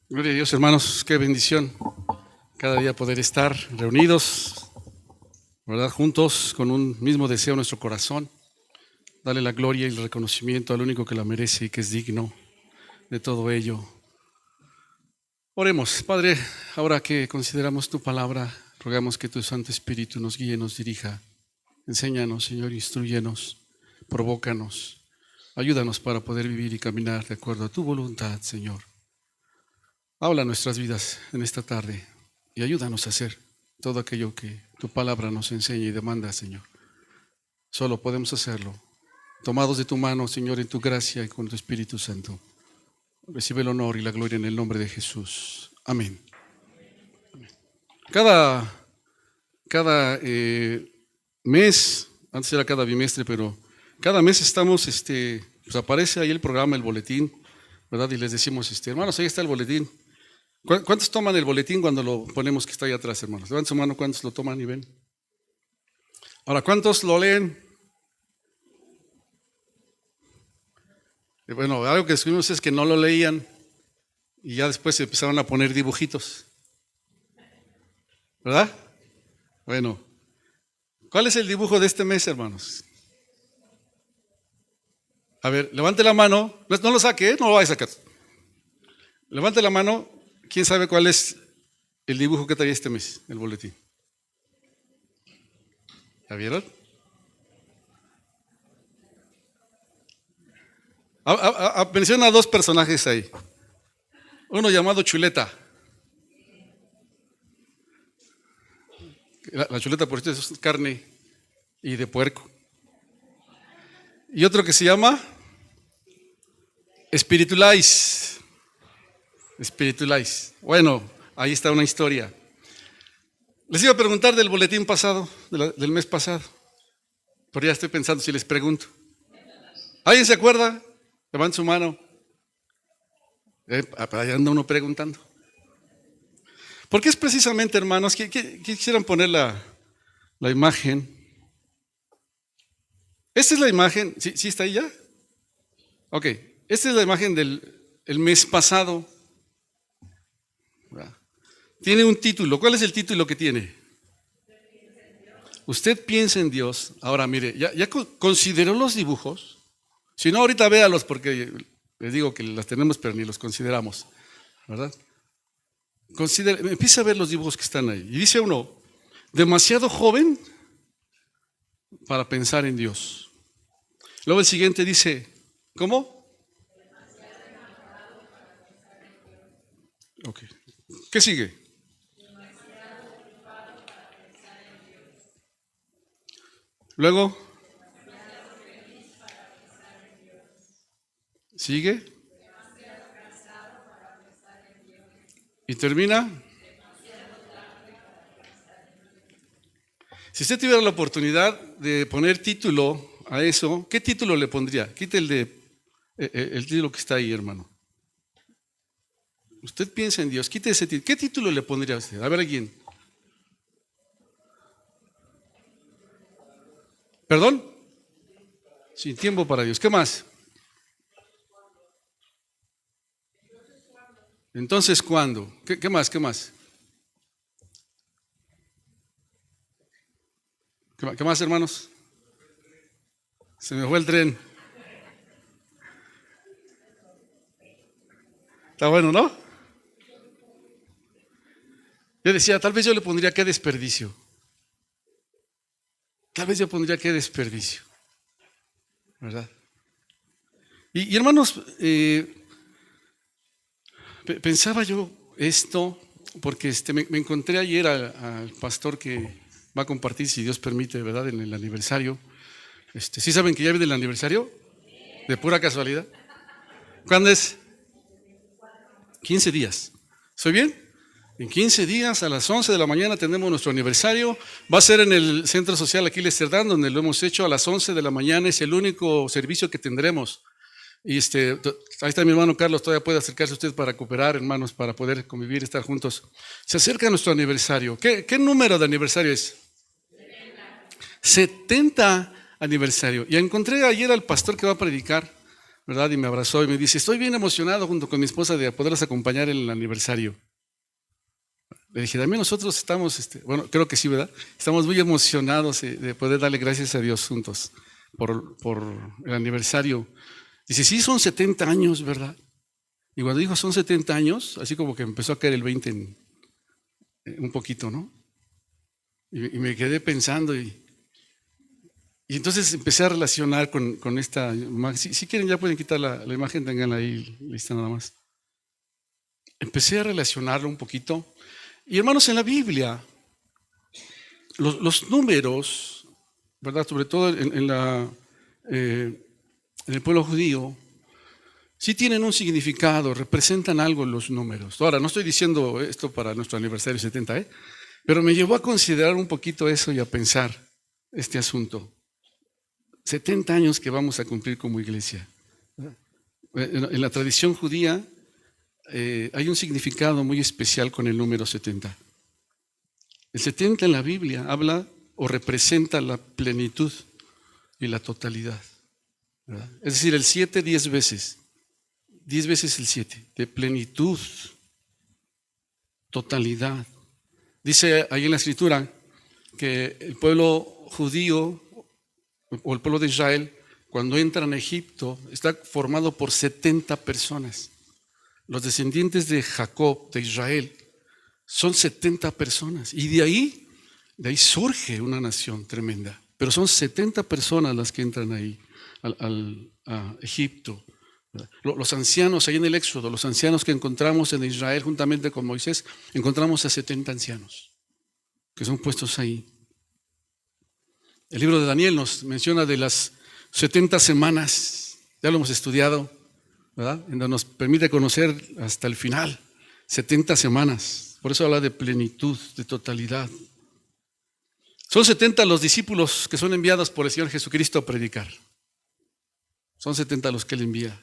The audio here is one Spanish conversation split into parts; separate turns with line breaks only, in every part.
Gloria a Dios, hermanos, qué bendición cada día poder estar reunidos, ¿verdad? Juntos con un mismo deseo en nuestro corazón. Dale la gloria y el reconocimiento al único que la merece y que es digno de todo ello. Oremos, Padre, ahora que consideramos tu palabra, rogamos que tu Santo Espíritu nos guíe, nos dirija. Enséñanos, Señor, instrúyenos, provócanos, ayúdanos para poder vivir y caminar de acuerdo a tu voluntad, Señor. Habla nuestras vidas en esta tarde y ayúdanos a hacer todo aquello que tu palabra nos enseña y demanda, Señor. Solo podemos hacerlo, tomados de tu mano, Señor, en tu gracia y con tu Espíritu Santo. Recibe el honor y la gloria en el nombre de Jesús. Amén. Cada mes, antes era cada bimestre, pero cada mes estamos, pues aparece ahí el programa, el boletín, ¿verdad? Y les decimos, hermanos, ahí está el boletín. ¿Cuántos toman el boletín cuando lo ponemos que está ahí atrás, hermanos? Levanten su mano, ¿cuántos lo toman y ven? Ahora, ¿cuántos lo leen? Bueno, algo que descubrimos es que no lo leían y ya después se empezaron a poner dibujitos, ¿verdad? Bueno, ¿cuál es el dibujo de este mes, hermanos? A ver, levante la mano, no lo saque, no lo vaya a sacar. Levante la mano, ¿quién sabe cuál es el dibujo que trae este mes, el boletín? ¿Ya vieron? Menciona a dos personajes ahí. Uno llamado Chuleta. La chuleta, por cierto, es carne y de puerco. Y otro que se llama Espiritualize. Espiritualize. Bueno, ahí está una historia. Les iba a preguntar del boletín pasado, del mes pasado. Pero ya estoy pensando si les pregunto. ¿Alguien se acuerda? Levante su mano. Ahí anda uno preguntando. Porque es precisamente, hermanos, que quisieran poner la imagen. Esta es la imagen. ¿Sí está ahí ya? Ok. Esta es la imagen del mes pasado. Tiene un título. ¿Cuál es el título que tiene? Usted piensa en Dios. Ahora mire, ¿ya consideró los dibujos? Si no, ahorita véalos porque les digo que las tenemos pero ni los consideramos, ¿verdad? Empieza a ver los dibujos que están ahí. Y dice uno, demasiado joven para pensar en Dios. Luego el siguiente dice, ¿cómo? Ok. ¿Qué sigue? Luego, sigue y termina. Si usted tuviera la oportunidad de poner título a eso, ¿qué título le pondría? Quite el título que está ahí, hermano. Usted piensa en Dios, quite ese título. ¿Qué título le pondría a usted? A ver, ¿alguien? ¿Perdón? Sin tiempo para Dios. ¿Qué más? Entonces, ¿cuándo? ¿Qué más? ¿Qué más? ¿Qué más, hermanos? Se me fue el tren. Está bueno, ¿no? Yo decía, tal vez yo le pondría qué desperdicio. Tal vez yo pondría qué desperdicio. ¿Verdad? Y hermanos, pensaba yo esto porque me encontré ayer al pastor que va a compartir, si Dios permite, ¿verdad? En el aniversario. ¿Sí saben que ya viene el aniversario? De pura casualidad. ¿Cuándo es? 15 días. ¿Soy bien? En 15 días, a las 11 de la mañana, tenemos nuestro aniversario. Va a ser en el Centro Social aquí en Amsterdam, donde lo hemos hecho a las 11 de la mañana. Es el único servicio que tendremos. Y ahí está mi hermano Carlos, todavía puede acercarse usted para cooperar, hermanos, para poder convivir, estar juntos. Se acerca nuestro aniversario. ¿Qué número de aniversario es? 70 aniversario. Y encontré ayer al pastor que va a predicar ¿verdad? Y me abrazó y me dice, estoy bien emocionado junto con mi esposa de poderlas acompañar en el aniversario. Le dije, también nosotros estamos, bueno, creo que sí, ¿verdad? Estamos muy emocionados de poder darle gracias a Dios juntos por el aniversario. Dice, sí, son 70 años, ¿verdad? Y cuando dijo son 70 años, así como que empezó a caer el 20 un poquito, ¿no? Y me quedé pensando y entonces empecé a relacionar con esta imagen. Si quieren ya pueden quitar la imagen, tenganla ahí lista nada más. Empecé a relacionarlo un poquito. Y hermanos, en la Biblia, los números, ¿verdad? Sobre todo en el pueblo judío, sí tienen un significado, representan algo los números. Ahora, no estoy diciendo esto para nuestro aniversario 70, pero me llevó a considerar un poquito eso y a pensar este asunto. 70 años que vamos a cumplir como iglesia. En la tradición judía hay un significado muy especial con el número 70. El 70 en la Biblia habla o representa la plenitud y la totalidad, ¿verdad? Es decir, el 7 10 veces. 10 veces el 7, de plenitud, totalidad. Dice ahí en la escritura que el pueblo judío o el pueblo de Israel, cuando entran a Egipto, está formado por 70 personas. Los descendientes de Jacob, de Israel, son 70 personas. Y de ahí surge una nación tremenda. Pero son 70 personas las que entran ahí a Egipto. Los ancianos, ahí en el Éxodo, los ancianos que encontramos en Israel juntamente con Moisés, encontramos a 70 ancianos que son puestos ahí. El libro de Daniel nos menciona de las 70 semanas, ya lo hemos estudiado, ¿verdad? En donde nos permite conocer hasta el final, 70 semanas. Por eso habla de plenitud, de totalidad. Son 70 los discípulos que son enviados por el Señor Jesucristo a predicar. Son 70 los que Él envía.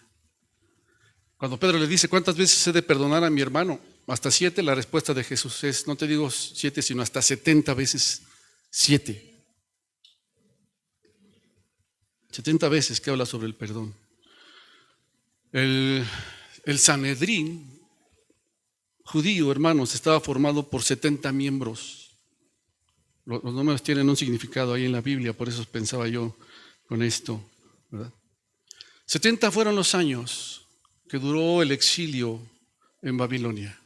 Cuando Pedro le dice, ¿cuántas veces he de perdonar a mi hermano? Hasta 7, la respuesta de Jesús es, no te digo 7, sino hasta 70 veces 7. 70 veces que habla sobre el perdón. El Sanedrín judío, hermanos, estaba formado por 70 miembros. Los números tienen un significado ahí en la Biblia, por eso pensaba yo con esto, ¿verdad? 70 fueron los años que duró el exilio en Babilonia.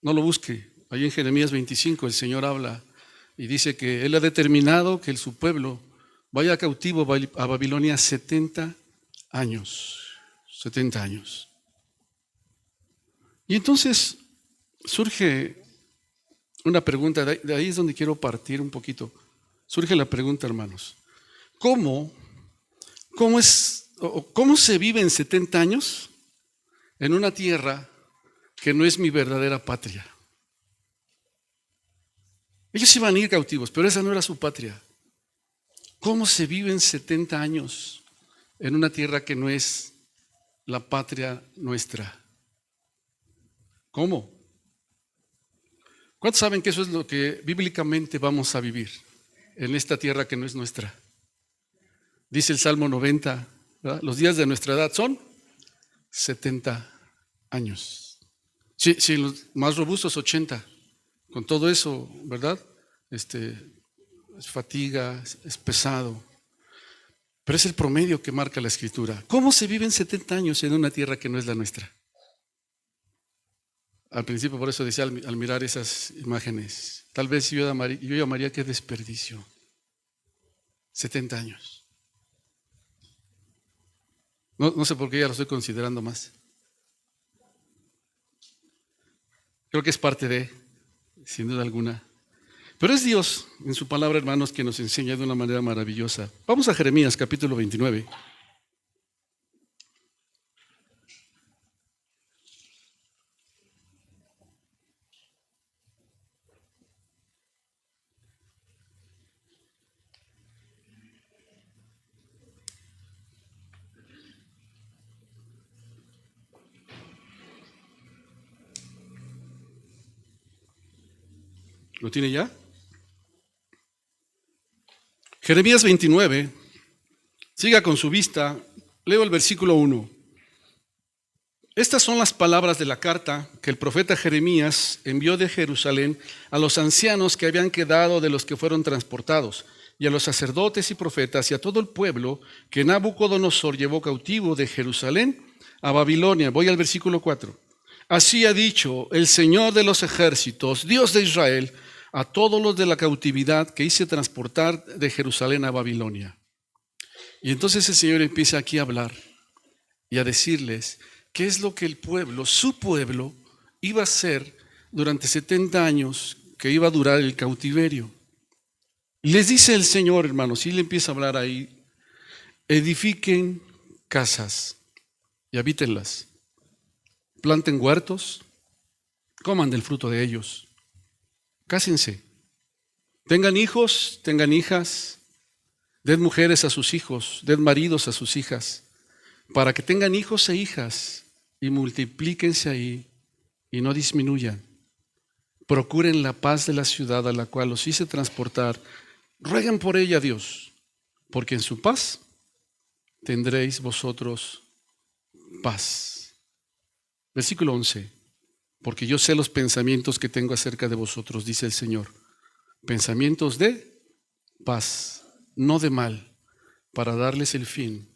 No lo busque. Ahí en Jeremías 25 el Señor habla y dice que Él ha determinado que su pueblo vaya cautivo a Babilonia 70 años. 70 años. Y entonces surge una pregunta, de ahí es donde quiero partir un poquito. Surge la pregunta, hermanos. ¿Cómo se vive en 70 años en una tierra que no es mi verdadera patria? Ellos iban a ir cautivos, pero esa no era su patria. ¿Cómo se vive en 70 años en una tierra que no es la patria nuestra? ¿Cómo? ¿Cuántos saben que eso es lo que bíblicamente vamos a vivir en esta tierra que no es nuestra? Dice el Salmo 90, ¿verdad? Los días de nuestra edad son 70 años. Sí, los más robustos 80. Con todo eso, ¿verdad? Es fatiga, es pesado. Pero es el promedio que marca la Escritura. ¿Cómo se viven 70 años en una tierra que no es la nuestra? Al principio, por eso decía al mirar esas imágenes, tal vez yo llamaría qué desperdicio. 70 años. No sé por qué ya lo estoy considerando más. Creo que es parte de, sin duda alguna. Pero es Dios, en su palabra, hermanos, que nos enseña de una manera maravillosa. Vamos a Jeremías, capítulo 29. ¿Lo tiene ya? Jeremías 29. Siga con su vista Leo el versículo 1. Estas son las palabras de la carta que el profeta Jeremías envió de Jerusalén a los ancianos que habían quedado de los que fueron transportados, y a los sacerdotes y profetas y a todo el pueblo que Nabucodonosor llevó cautivo de Jerusalén a Babilonia. Voy al versículo 4. Así ha dicho el Señor de los ejércitos, Dios de Israel, a todos los de la cautividad que hice transportar de Jerusalén a Babilonia. Y entonces el Señor empieza aquí a hablar y a decirles qué es lo que el pueblo, su pueblo, iba a hacer durante 70 años que iba a durar el cautiverio. Les dice el Señor, hermanos, y le empieza a hablar ahí: edifiquen casas y habítenlas, planten huertos, coman del fruto de ellos, cásense, tengan hijos, tengan hijas, den mujeres a sus hijos, den maridos a sus hijas, para que tengan hijos e hijas y multiplíquense ahí y no disminuyan. Procuren la paz de la ciudad a la cual los hice transportar. Rueguen por ella a Dios, porque en su paz tendréis vosotros paz. Versículo 11. Porque yo sé los pensamientos que tengo acerca de vosotros, dice el Señor. Pensamientos de paz, no de mal, para darles el fin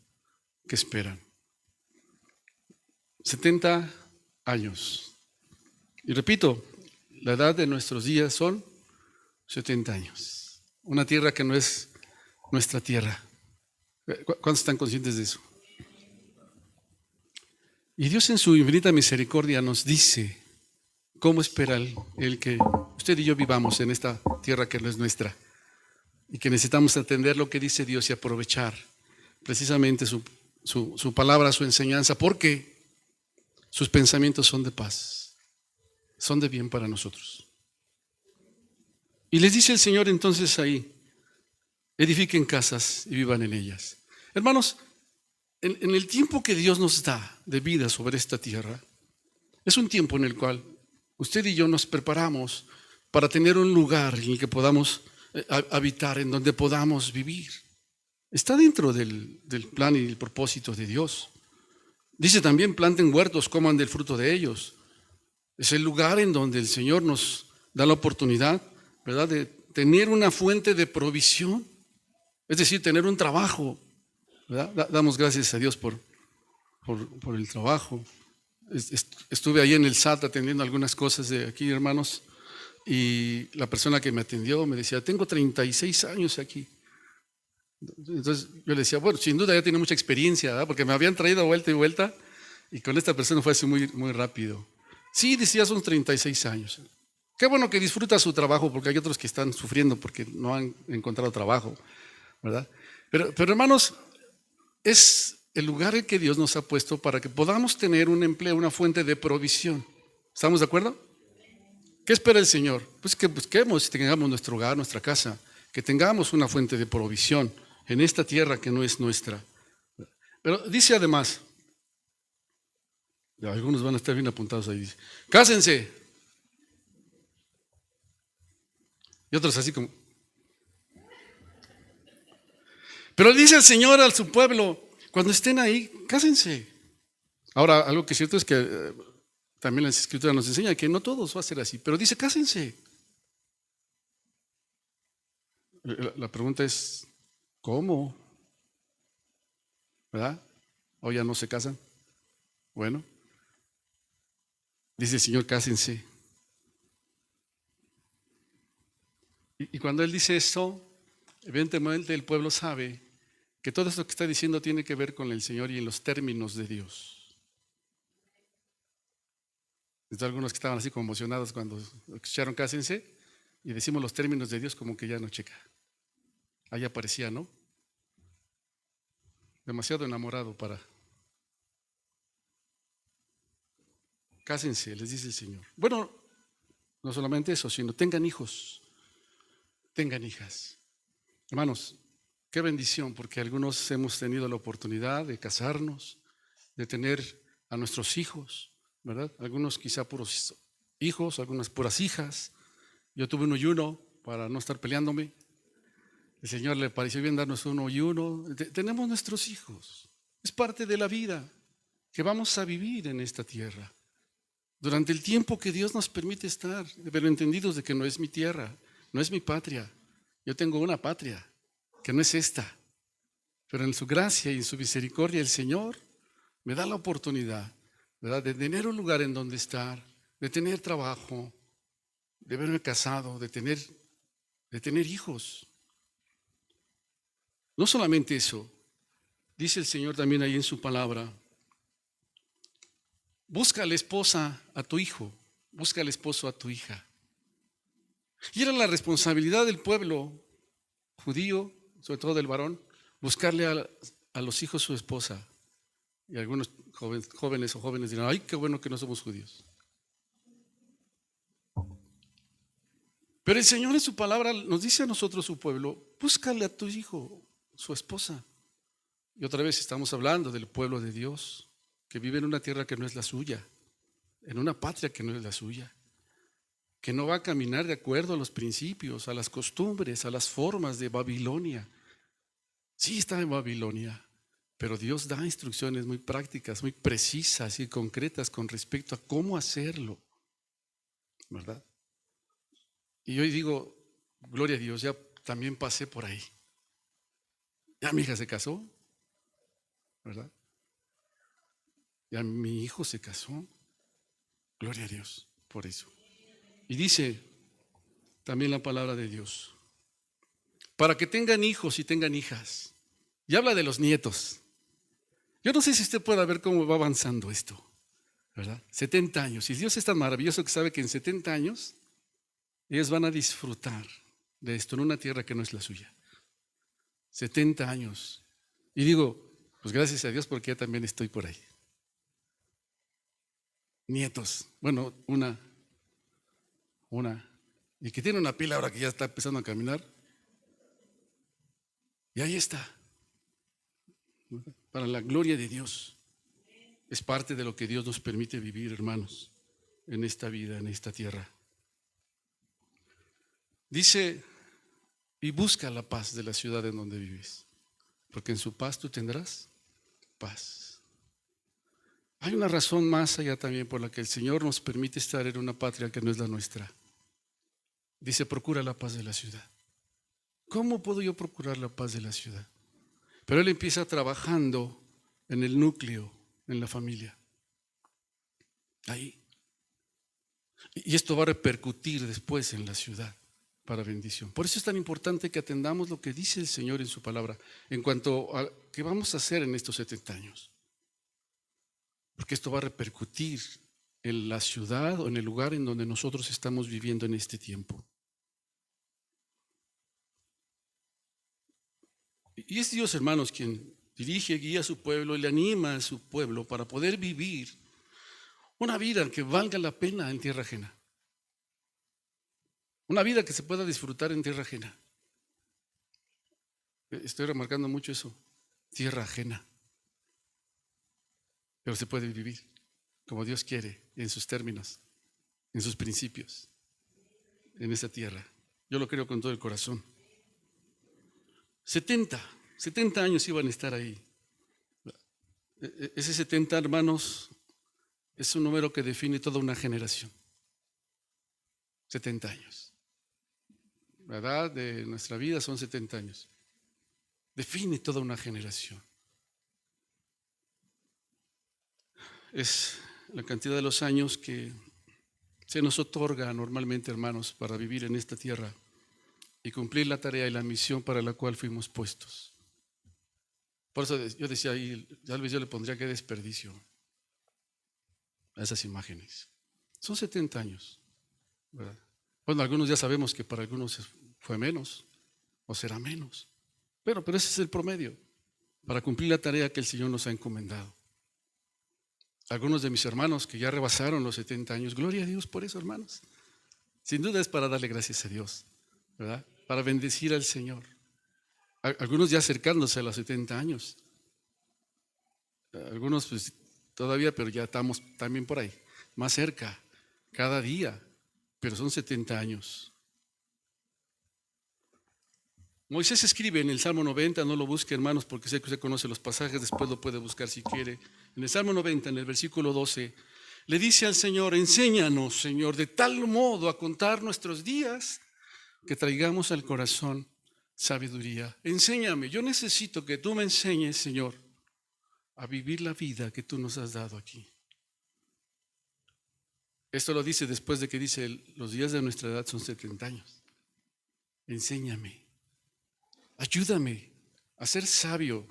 que esperan. 70 años. Y repito, la edad de nuestros días son 70 años. Una tierra que no es nuestra tierra. ¿Cuántos están conscientes de eso? Y Dios en su infinita misericordia nos dice cómo espera el que usted y yo vivamos en esta tierra que no es nuestra, y que necesitamos atender lo que dice Dios y aprovechar precisamente su palabra, su enseñanza, porque sus pensamientos son de paz, son de bien para nosotros. Y les dice el Señor entonces ahí: edifiquen casas y vivan en ellas. Hermanos, en el tiempo que Dios nos da de vida sobre esta tierra, es un tiempo en el cual usted y yo nos preparamos para tener un lugar en el que podamos habitar, en donde podamos vivir. Está dentro del plan y el propósito de Dios. Dice también: planten huertos, coman del fruto de ellos. Es el lugar en donde el Señor nos da la oportunidad, ¿verdad?, de tener una fuente de provisión, es decir, tener un trabajo, ¿verdad? Damos gracias a Dios por el trabajo. Estuve ahí en el SAT atendiendo algunas cosas de aquí, hermanos, y la persona que me atendió me decía: tengo 36 años aquí. Entonces yo le decía: bueno, sin duda ya tiene mucha experiencia, ¿verdad?, porque me habían traído vuelta y vuelta, y con esta persona fue así muy, muy rápido. Sí, decía, son 36 años. Qué bueno que disfruta su trabajo, porque hay otros que están sufriendo porque no han encontrado trabajo, ¿verdad? Pero hermanos, es el lugar en que Dios nos ha puesto para que podamos tener un empleo, una fuente de provisión. ¿Estamos de acuerdo? ¿Qué espera el Señor? Pues que busquemos y tengamos nuestro hogar, nuestra casa, que tengamos una fuente de provisión en esta tierra que no es nuestra. Pero dice además, algunos van a estar bien apuntados ahí, dice: cásense. Y otros así como. Pero dice el Señor a su pueblo: cuando estén ahí, cásense. Ahora, algo que es cierto es que también la Escritura nos enseña que no todos va a ser así, pero dice: cásense. La pregunta es: ¿cómo? ¿Verdad? ¿O ya no se casan? Bueno, dice el Señor: cásense. Y cuando Él dice esto, evidentemente el pueblo sabe que todo esto que está diciendo tiene que ver con el Señor y en los términos de Dios. Entonces, algunos que estaban así como emocionados cuando escucharon cásense, y decimos los términos de Dios, como que ya no checa. Ahí aparecía, ¿no? Demasiado enamorado para. Cásense, les dice el Señor. Bueno, no solamente eso, sino tengan hijos, tengan hijas. Hermanos, qué bendición, porque algunos hemos tenido la oportunidad de casarnos, de tener a nuestros hijos, ¿verdad? Algunos quizá puros hijos, algunas puras hijas. Yo tuve uno y uno para no estar peleándome. El Señor le pareció bien darnos uno y uno. Tenemos nuestros hijos. Es parte de la vida que vamos a vivir en esta tierra. Durante el tiempo que Dios nos permite estar, pero entendidos de que no es mi tierra, no es mi patria. Yo tengo una patria, que no es esta. Pero en su gracia y en su misericordia el Señor me da la oportunidad, ¿verdad?, de tener un lugar en donde estar, de tener trabajo, de haberme casado, de tener hijos. No solamente eso, dice el Señor también ahí en su palabra, busca a la esposa a tu hijo, busca al esposo a tu hija. Y era la responsabilidad del pueblo judío, sobre todo del varón, buscarle a los hijos su esposa. Y algunos jóvenes dirán, ay, qué bueno que no somos judíos. Pero el Señor en su palabra nos dice a nosotros, su pueblo, búscale a tu hijo, su esposa. Y otra vez estamos hablando del pueblo de Dios, que vive en una tierra que no es la suya, en una patria que no es la suya, que no va a caminar de acuerdo a los principios, a las costumbres, a las formas de Babilonia. Sí está en Babilonia, pero Dios da instrucciones muy prácticas, muy precisas y concretas con respecto a cómo hacerlo, ¿verdad? Y hoy digo, gloria a Dios, ya también pasé por ahí. Ya mi hija se casó, ¿verdad? Ya mi hijo se casó. Gloria a Dios por eso. Y dice también la palabra de Dios, para que tengan hijos y tengan hijas. Y habla de los nietos. Yo no sé si usted pueda ver cómo va avanzando esto, ¿verdad? 70 años. Y Dios es tan maravilloso que sabe que en 70 años ellos van a disfrutar de esto en una tierra que no es la suya. 70 años. Y digo, pues gracias a Dios porque ya también estoy por ahí. Nietos. Bueno, una. Y que tiene una pila ahora que ya está empezando a caminar. Y ahí está. Para la gloria de Dios. Es parte de lo que Dios nos permite vivir, hermanos, en esta vida, en esta tierra. Dice, y busca la paz de la ciudad en donde vives, porque en su paz tú tendrás paz. Hay una razón más allá también por la que el Señor nos permite estar en una patria que no es la nuestra. Dice, procura la paz de la ciudad. ¿Cómo puedo yo procurar la paz de la ciudad? Pero Él empieza trabajando en el núcleo, en la familia. Ahí. Y esto va a repercutir después en la ciudad para bendición. Por eso es tan importante que atendamos lo que dice el Señor en su palabra en cuanto a qué vamos a hacer en estos 70 años. Porque esto va a repercutir en la ciudad o en el lugar en donde nosotros estamos viviendo en este tiempo. Y es Dios, hermanos, quien dirige, guía a su pueblo y le anima a su pueblo para poder vivir una vida que valga la pena en tierra ajena. Una vida que se pueda disfrutar en tierra ajena. Estoy remarcando mucho eso, tierra ajena. Pero se puede vivir como Dios quiere, en sus términos, en sus principios, en esa tierra. Yo lo creo con todo el corazón. 70 años iban a estar ahí. Ese 70, hermanos, es un número que define toda una generación. 70 años. La edad de nuestra vida son 70 años. Define toda una generación. Es la cantidad de los años que se nos otorga normalmente, hermanos, para vivir en esta tierra y cumplir la tarea y la misión para la cual fuimos puestos. Por eso yo decía ahí, tal vez yo le pondría qué desperdicio a esas imágenes. Son 70 años, ¿verdad? Bueno, algunos ya sabemos que para algunos fue menos o será menos, pero ese es el promedio para cumplir la tarea que el Señor nos ha encomendado. Algunos de mis hermanos que ya rebasaron los 70 años, gloria a Dios por eso, hermanos. Sin duda es para darle gracias a Dios, ¿verdad? Para bendecir al Señor. Algunos ya acercándose a los 70 años. Algunos pues todavía, pero ya estamos también por ahí, más cerca, cada día, pero son 70 años. Moisés escribe en el Salmo 90, no lo busque hermanos porque sé que usted conoce los pasajes, después lo puede buscar si quiere. En el Salmo 90, en el versículo 12, le dice al Señor: enséñanos, Señor, de tal modo a contar nuestros días que traigamos al corazón sabiduría. Enséñame, yo necesito que tú me enseñes, Señor, a vivir la vida que tú nos has dado aquí. Esto lo dice después de que dice: los días de nuestra edad son 70 años. Enséñame, ayúdame a ser sabio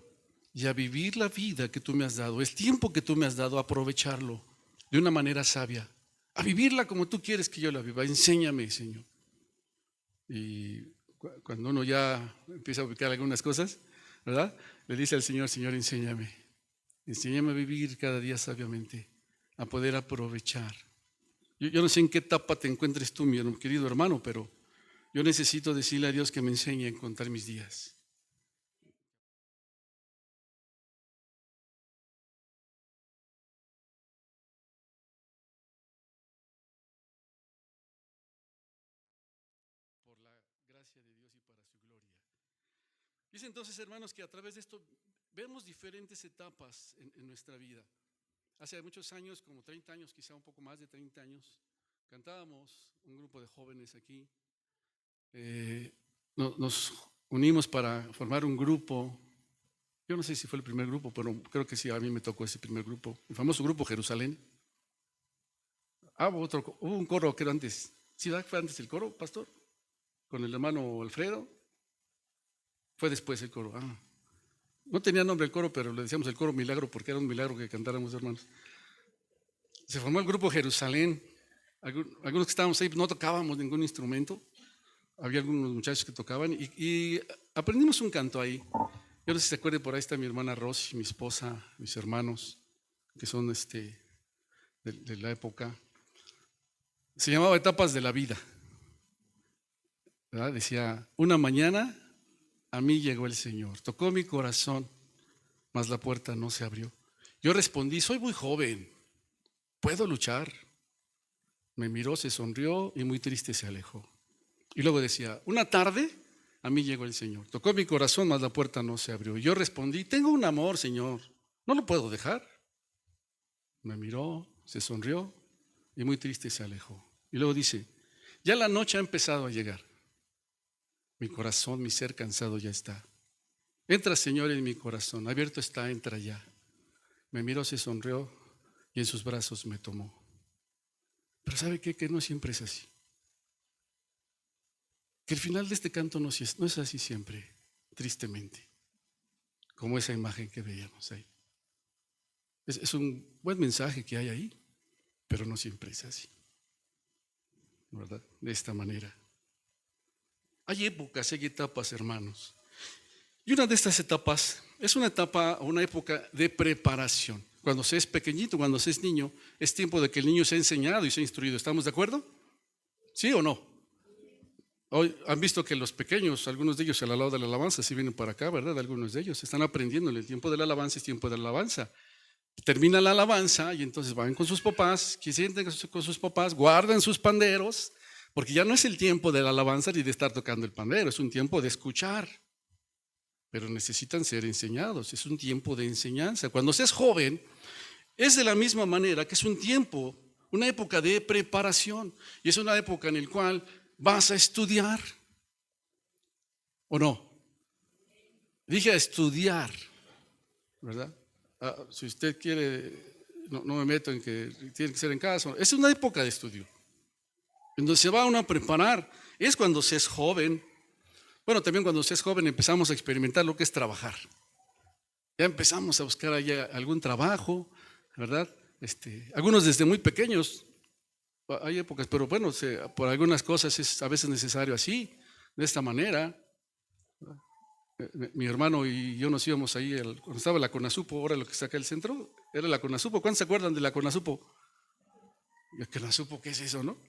y a vivir la vida que tú me has dado, el tiempo que tú me has dado, a aprovecharlo de una manera sabia, a vivirla como tú quieres que yo la viva. Enséñame, Señor. Y cuando uno ya empieza a ubicar algunas cosas, ¿verdad? Le dice al Señor: Señor, enséñame a vivir cada día sabiamente, a poder aprovechar. Yo no sé en qué etapa te encuentres tú, mi querido hermano, pero yo necesito decirle a Dios que me enseñe a contar mis días. Por la gracia de Dios y para su gloria. Dice entonces, hermanos, que a través de esto vemos diferentes etapas en nuestra vida. Hace muchos años, como 30 años, quizá un poco más de 30 años, cantábamos un grupo de jóvenes aquí. Nos unimos para formar un grupo. Yo no sé si fue el primer grupo, pero creo que sí, a mí me tocó ese primer grupo, el famoso grupo Jerusalén. Hubo un coro que era antes. ¿Sí, fue antes el coro, pastor? Con el hermano Alfredo. Fue después el coro. No tenía nombre el coro, pero le decíamos el coro milagro porque era un milagro que cantáramos, hermanos. Se formó el grupo Jerusalén. Algunos que estábamos ahí no tocábamos ningún instrumento. Había algunos muchachos que tocaban y aprendimos un canto ahí. Yo no sé si se acuerda, por ahí está mi hermana Rosy, mi esposa, mis hermanos, que son de la época. Se llamaba Etapas de la Vida, ¿verdad? Decía: una mañana a mí llegó el Señor, tocó mi corazón, mas la puerta no se abrió. Yo respondí: soy muy joven, puedo luchar. Me miró, se sonrió y muy triste se alejó. Y luego decía: una tarde a mí llegó el Señor, tocó mi corazón, mas la puerta no se abrió. Yo respondí: tengo un amor, Señor, no lo puedo dejar. Me miró, se sonrió y muy triste se alejó. Y luego dice: ya la noche ha empezado a llegar, mi corazón, mi ser cansado ya está. Entra, Señor, en mi corazón, abierto está, entra ya. Me miró, se sonrió y en sus brazos me tomó. Pero ¿sabe qué? Que no siempre es así. Que el final de este canto no es así siempre, tristemente, como esa imagen que veíamos ahí. Es un buen mensaje que hay ahí, pero no siempre es así, ¿verdad? De esta manera. Hay épocas, hay etapas, hermanos. Y una de estas etapas es una época de preparación. Cuando se es pequeñito, cuando se es niño, es tiempo de que el niño sea enseñado y sea instruido. ¿Estamos de acuerdo? ¿Sí o no? Hoy han visto que los pequeños, algunos de ellos al lado de la alabanza, sí vienen para acá, ¿verdad? Algunos de ellos están aprendiendo. En el tiempo de la alabanza es tiempo de la alabanza. Termina la alabanza y entonces van con sus papás, que sienten con sus papás, guardan sus panderos, porque ya no es el tiempo de la alabanza ni de estar tocando el pandero, es un tiempo de escuchar. Pero necesitan ser enseñados, es un tiempo de enseñanza. Cuando seas joven, es de la misma manera que es un tiempo, una época de preparación, y es una época en la cual vas a estudiar, ¿o no? Dije a estudiar, ¿verdad? Si usted quiere, no me meto en que tiene que ser en casa, es una época de estudio, en donde se va uno a preparar, es cuando se es joven. Bueno, también cuando se es joven empezamos a experimentar lo que es trabajar. Ya empezamos a buscar allá algún trabajo, ¿verdad? Algunos desde muy pequeños, hay épocas, pero bueno, por algunas cosas es a veces necesario así, de esta manera. Mi hermano y yo nos íbamos ahí, cuando estaba la CONASUPO, ahora lo que está acá el centro, era la CONASUPO. ¿Cuántos se acuerdan de la CONASUPO? ¿La CONASUPO qué es eso, no?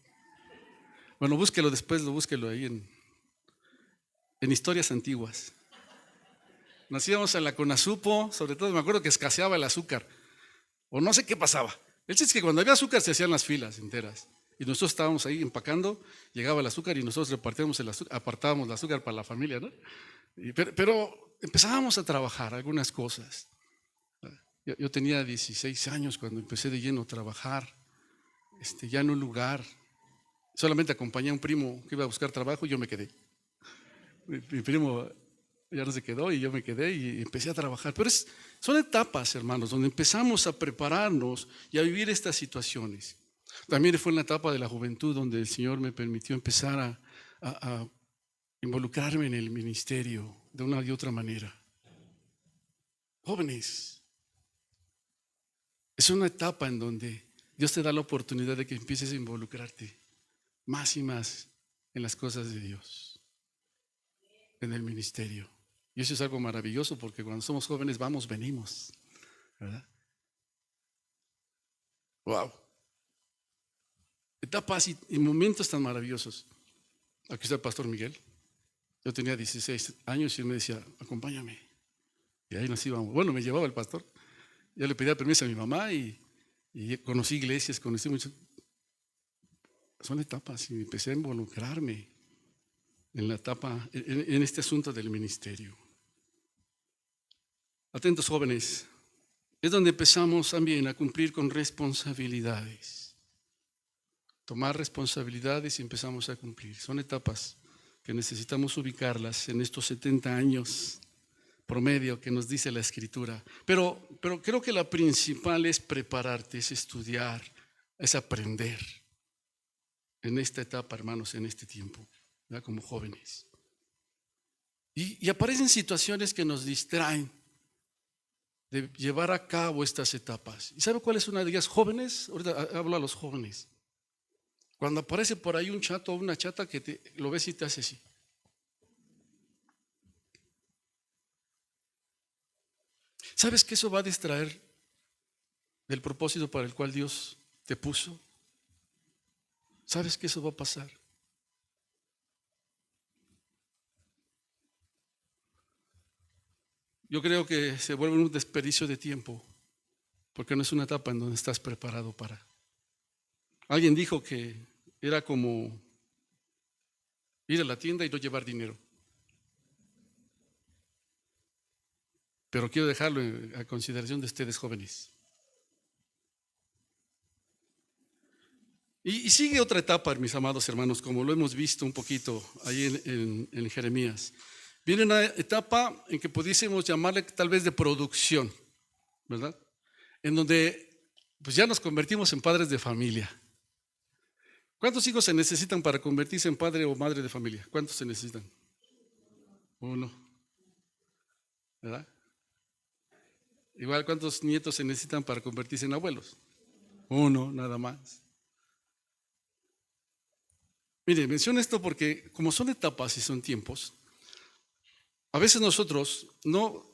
Bueno, búsquelo después, búsquelo ahí en historias antiguas. Nos íbamos a la CONASUPO, sobre todo me acuerdo que escaseaba el azúcar, o no sé qué pasaba. El chiste es que cuando había azúcar se hacían las filas enteras. Y nosotros estábamos ahí empacando, llegaba el azúcar y nosotros repartíamos el azúcar, apartábamos el azúcar para la familia, ¿no? Pero empezábamos a trabajar algunas cosas. Yo tenía 16 años cuando empecé de lleno a trabajar, ya en un lugar. Solamente acompañé a un primo que iba a buscar trabajo y yo me quedé. Mi primo ya no se quedó y yo me quedé y empecé a trabajar. Pero son etapas, hermanos, donde empezamos a prepararnos y a vivir estas situaciones. También fue en la etapa de la juventud donde el Señor me permitió empezar a involucrarme en el ministerio de una y otra manera. Jóvenes, es una etapa en donde Dios te da la oportunidad de que empieces a involucrarte más y más en las cosas de Dios, en el ministerio. Y eso es algo maravilloso porque cuando somos jóvenes vamos, venimos, ¿verdad? Wow. Etapas y momentos tan maravillosos. Aquí está el pastor Miguel. Yo tenía 16 años y él me decía, acompáñame. Y ahí nos íbamos. Bueno, me llevaba el pastor. Yo le pedía permiso a mi mamá y conocí iglesias, conocí muchas. Son etapas y empecé a involucrarme en la etapa, en este asunto del ministerio. Atentos, jóvenes. Es donde empezamos también a cumplir con responsabilidades. Tomar responsabilidades y empezamos a cumplir. Son etapas que necesitamos ubicarlas en estos 70 años promedio que nos dice la Escritura. Pero creo que la principal es prepararte, es estudiar, es aprender en esta etapa, hermanos, en este tiempo, ¿verdad? Como jóvenes. Y aparecen situaciones que nos distraen de llevar a cabo estas etapas. ¿Y sabe cuál es una de ellas? Jóvenes, ahorita hablo a los jóvenes. Cuando aparece por ahí un chato o una chata que lo ves y te hace así. ¿Sabes que eso va a distraer del propósito para el cual Dios te puso? ¿Sabes que eso va a pasar? Yo creo que se vuelve un desperdicio de tiempo porque no es una etapa en donde estás preparado para. Alguien dijo que era como ir a la tienda y no llevar dinero. Pero quiero dejarlo a consideración de ustedes jóvenes. Y sigue otra etapa, mis amados hermanos, como lo hemos visto un poquito ahí en Jeremías. Viene una etapa en que pudiésemos llamarle tal vez de producción, ¿verdad? En donde pues ya nos convertimos en padres de familia. ¿Cuántos hijos se necesitan para convertirse en padre o madre de familia? ¿Cuántos se necesitan? Uno, ¿verdad? Igual, ¿cuántos nietos se necesitan para convertirse en abuelos? Uno, nada más. Mire, menciono esto porque como son etapas y son tiempos, a veces nosotros no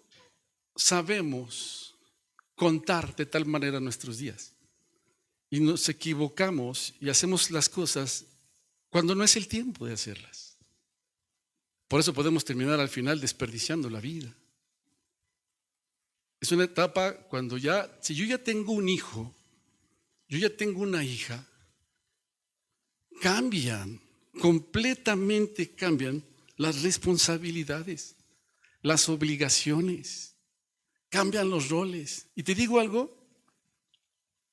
sabemos contar de tal manera nuestros días y nos equivocamos y hacemos las cosas cuando no es el tiempo de hacerlas. Por eso podemos terminar al final desperdiciando la vida. Es una etapa cuando si yo ya tengo un hijo, yo ya tengo una hija, completamente cambian las responsabilidades, las obligaciones, cambian los roles. Y te digo algo,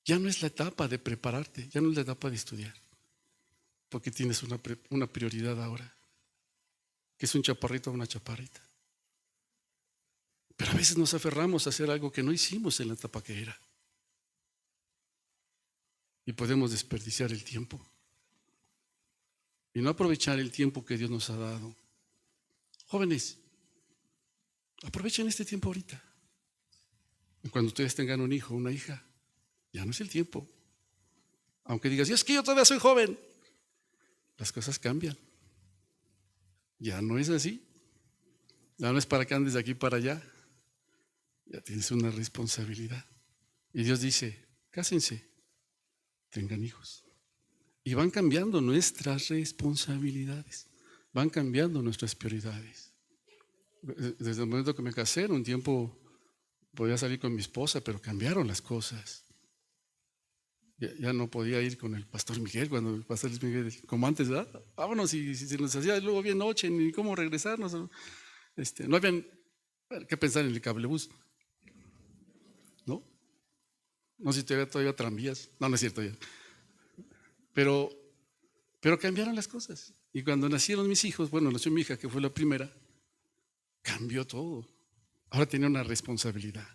ya no es la etapa de prepararte, ya no es la etapa de estudiar, porque tienes una prioridad ahora, que es un chaparrito o una chaparrita. Pero a veces nos aferramos a hacer algo que no hicimos en la etapa que era. Y podemos desperdiciar el tiempo. Y no aprovechar el tiempo que Dios nos ha dado. Jóvenes, aprovechen este tiempo ahorita. Y cuando ustedes tengan un hijo o una hija, ya no es el tiempo. Aunque digas, es que yo todavía soy joven. Las cosas cambian. Ya no es así. Ya no es para que andes de aquí para allá. Ya tienes una responsabilidad. Y Dios dice, cásense, tengan hijos. Y van cambiando nuestras responsabilidades. Van cambiando nuestras prioridades. Desde el momento que me casé, en un tiempo podía salir con mi esposa, pero cambiaron las cosas. Ya no podía ir con el pastor Miguel, cuando el pastor Miguel, como antes, ¿verdad? Vámonos, y si se nos hacía luego bien noche, ni cómo regresarnos. No habían que pensar en el cablebús, ¿no? No sé si todavía tranvías. No, no es cierto ya. Pero, pero cambiaron las cosas. Y cuando nacieron mis hijos, bueno, nació mi hija, que fue la primera, cambió todo. Ahora tenía una responsabilidad.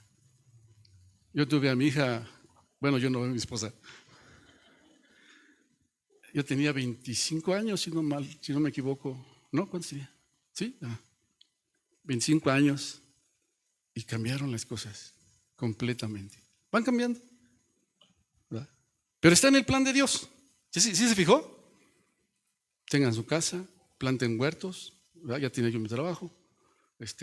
Yo tuve a mi hija, bueno, yo no, mi esposa. Yo tenía 25 años, si no me equivoco. ¿No? ¿Cuántos tenía? ¿Sí? 25 años. Y cambiaron las cosas completamente. Van cambiando, ¿verdad? Pero está en el plan de Dios. ¿Sí se fijó? Tengan su casa, planten huertos, ¿verdad? Ya tiene yo mi trabajo.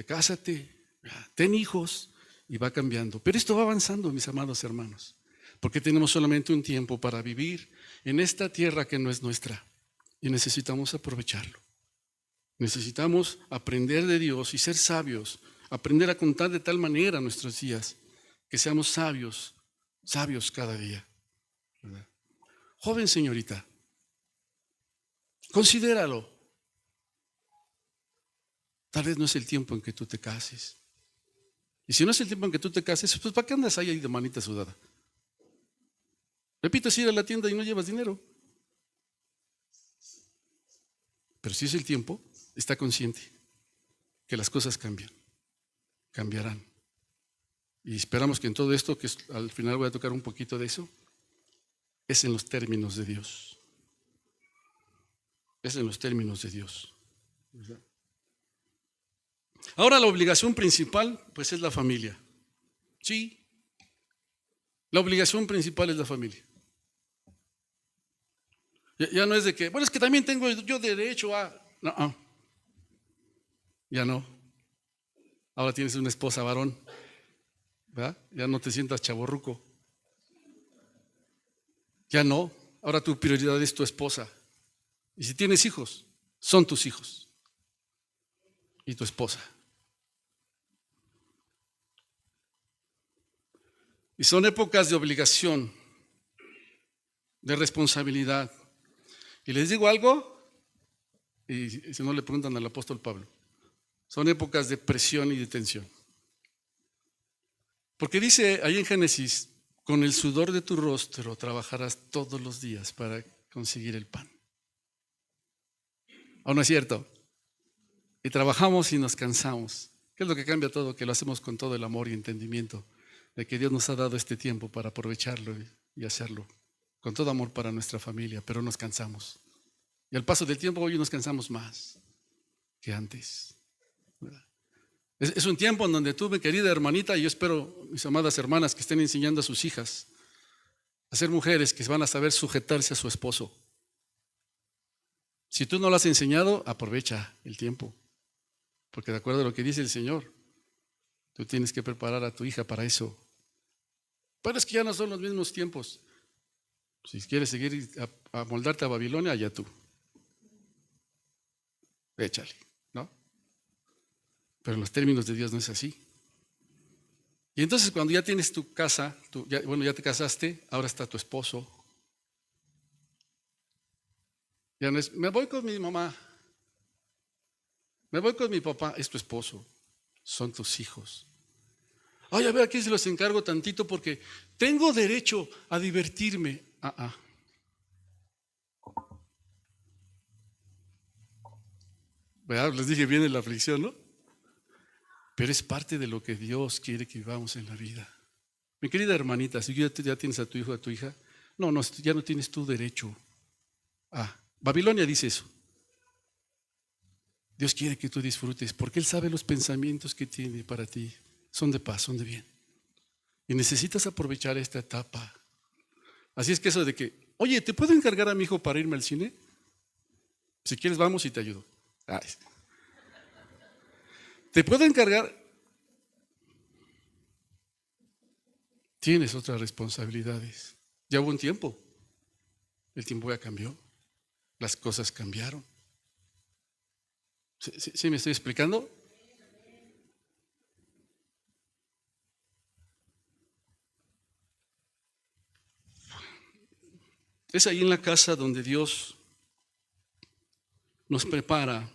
Cásate, ¿verdad? Ten hijos, y va cambiando. Pero esto va avanzando, mis amados hermanos, porque tenemos solamente un tiempo para vivir en esta tierra que no es nuestra, y necesitamos aprovecharlo. Necesitamos aprender de Dios y ser sabios, aprender a contar de tal manera nuestros días, que seamos sabios, sabios cada día, ¿verdad? Joven señorita, considéralo. Tal vez no es el tiempo en que tú te cases. Y si no es el tiempo en que tú te cases, pues ¿para qué andas ahí de manita sudada? Repito, es ir a la tienda y no llevas dinero. Pero si es el tiempo, está consciente que las cosas cambian, cambiarán. Y esperamos que en todo esto, que al final voy a tocar un poquito de eso, es en los términos de Dios. Es en los términos de Dios, ¿verdad? Ahora la obligación principal, pues es la familia. Sí, la obligación principal es la familia. Ya no es de que, bueno, es que también tengo yo derecho a... No, ya no. Ahora tienes una esposa varón, ¿verdad? Ya no te sientas chavorruco. Ya no. Ahora tu prioridad es tu esposa. Y si tienes hijos, son tus hijos y tu esposa. Y son épocas de obligación, de responsabilidad. Y les digo algo, y si no le preguntan al apóstol Pablo, son épocas de presión y de tensión. Porque dice ahí en Génesis, con el sudor de tu rostro trabajarás todos los días para conseguir el pan. ¿O no es cierto? Y trabajamos y nos cansamos. ¿Qué es lo que cambia todo? Que lo hacemos con todo el amor y entendimiento de que Dios nos ha dado este tiempo para aprovecharlo y hacerlo con todo amor para nuestra familia, pero nos cansamos. Y al paso del tiempo hoy nos cansamos más que antes, ¿verdad? Es un tiempo en donde tú, mi querida hermanita, y yo espero, mis amadas hermanas, que estén enseñando a sus hijas a ser mujeres que van a saber sujetarse a su esposo. Si tú no lo has enseñado, aprovecha el tiempo, porque de acuerdo a lo que dice el Señor, tú tienes que preparar a tu hija para eso. Pero es que ya no son los mismos tiempos. Si quieres seguir a moldarte a Babilonia, allá tú. Échale, ¿no? Pero en los términos de Dios no es así. Y entonces cuando ya tienes tu casa, ya te casaste, ahora está tu esposo. Ya no es, me voy con mi mamá, me voy con mi papá, es tu esposo, son tus hijos. Ay, a ver, aquí se los encargo tantito porque tengo derecho a divertirme. ¿Verdad? Les dije, viene la aflicción, ¿no? Pero es parte de lo que Dios quiere que vivamos en la vida. Mi querida hermanita, si ya tienes a tu hijo, a tu hija, no, ya no tienes tu derecho. Babilonia dice eso. Dios quiere que tú disfrutes porque Él sabe los pensamientos que tiene para ti. Son de paz, son de bien. Y necesitas aprovechar esta etapa. Así es que eso de que, oye, ¿te puedo encargar a mi hijo para irme al cine? Si quieres vamos y te ayudo. ¿Te puedo encargar? Tienes otras responsabilidades. Ya hubo un tiempo. El tiempo ya cambió. Las cosas cambiaron. ¿Sí me estoy explicando? Es ahí en la casa donde Dios nos prepara,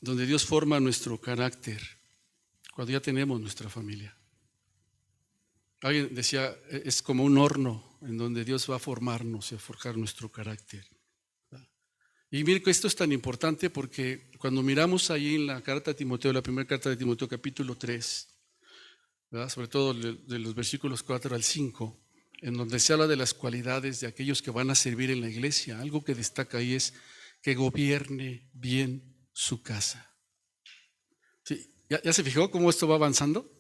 donde Dios forma nuestro carácter, cuando ya tenemos nuestra familia. Alguien decía, es como un horno en donde Dios va a formarnos y a forjar nuestro carácter. Y mire que esto es tan importante porque cuando miramos ahí en la carta de Timoteo, la primera carta de Timoteo, capítulo 3, ¿verdad? Sobre todo de los versículos 4 al 5, en donde se habla de las cualidades de aquellos que van a servir en la iglesia, algo que destaca ahí es que gobierne bien su casa. ¿Sí? ¿Ya se fijó cómo esto va avanzando?